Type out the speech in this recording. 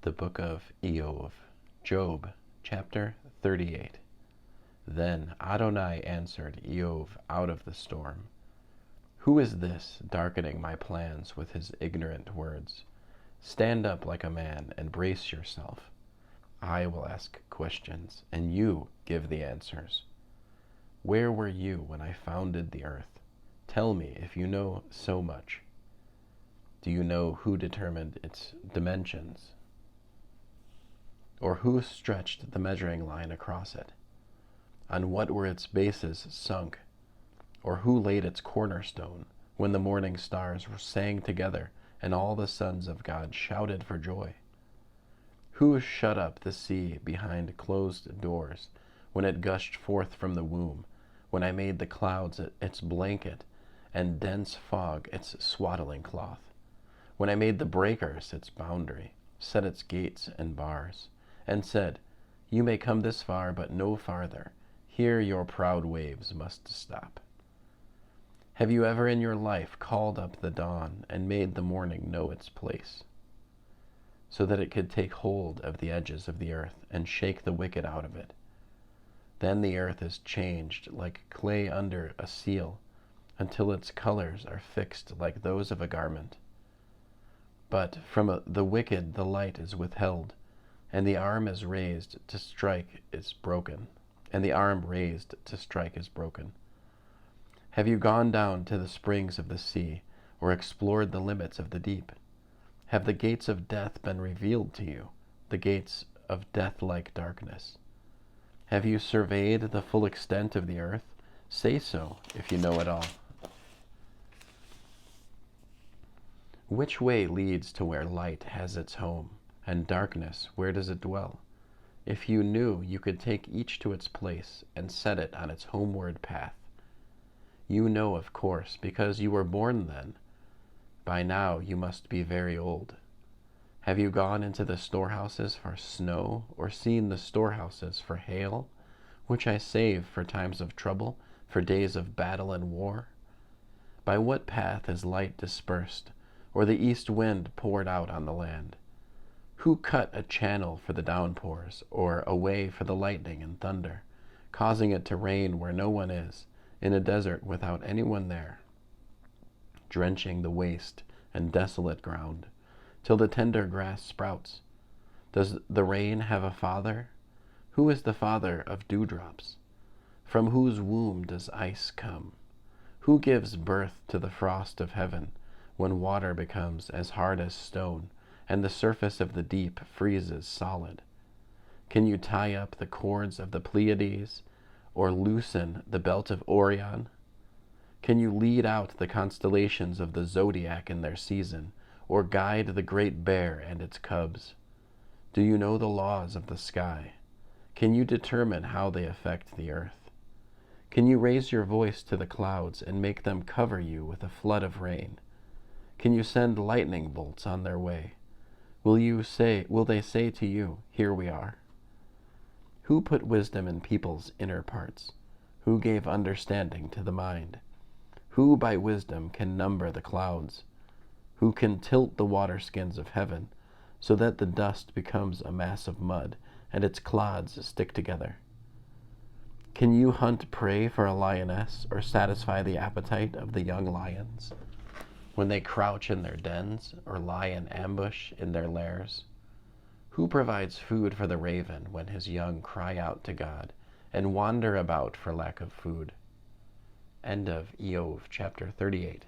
The book of Iyov, Job, chapter 38. Then Adonai answered Iyov out of the storm. Who is this darkening my plans with his ignorant words? Stand up like a man and brace yourself. I will ask questions, and you give the answers. Where were you when I founded the earth? Tell me if you know so much. Do you know who determined its dimensions? Or who stretched the measuring line across it? On what were its bases sunk? Or who laid its cornerstone when the morning stars sang together and all the sons of God shouted for joy? Who shut up the sea behind closed doors when it gushed forth from the womb, when I made the clouds its blanket and dense fog its swaddling cloth, when I made the breakers its boundary, set its gates and bars, and said, You may come this far, but no farther. Here your proud waves must stop. Have you ever in your life called up the dawn and made the morning know its place, so that it could take hold of the edges of the earth and shake the wicked out of it? Then the earth is changed like clay under a seal, until its colors are fixed like those of a garment. But from the wicked the light is withheld, and the arm is raised to strike is broken, and the arm raised to strike is broken. Have you gone down to the springs of the sea, or explored the limits of the deep? Have the gates of death been revealed to you, the gates of death-like darkness? Have you surveyed the full extent of the earth? Say so, if you know it all. Which way leads to where light has its home, and darkness, where does it dwell? If you knew, you could take each to its place and set it on its homeward path. You know, of course, because you were born then. By now you must be very old. Have you gone into the storehouses for snow, or seen the storehouses for hail, which I save for times of trouble, for days of battle and war? By what path is light dispersed, or the east wind poured out on the land? Who cut a channel for the downpours, or a way for the lightning and thunder, causing it to rain where no one is, in a desert without anyone there, drenching the waste and desolate ground, till the tender grass sprouts? Does the rain have a father? Who is the father of dewdrops? From whose womb does ice come? Who gives birth to the frost of heaven, when water becomes as hard as stone, and the surface of the deep freezes solid? Can you tie up the cords of the Pleiades, or loosen the belt of Orion? Can you lead out the constellations of the zodiac in their season, or guide the great bear and its cubs? Do you know the laws of the sky? Can you determine how they affect the earth? Can you raise your voice to the clouds and make them cover you with a flood of rain? Can you send lightning bolts on their way? Will they say to you, Here we are? Who put wisdom in people's inner parts? Who gave understanding to the mind? Who by wisdom can number the clouds? Who can tilt the waterskins of heaven, so that the dust becomes a mass of mud, and its clods stick together? Can you hunt prey for a lioness, or satisfy the appetite of the young lions, when they crouch in their dens, or lie in ambush in their lairs? Who provides food for the raven when his young cry out to God and wander about for lack of food? End of Iyov, chapter 38.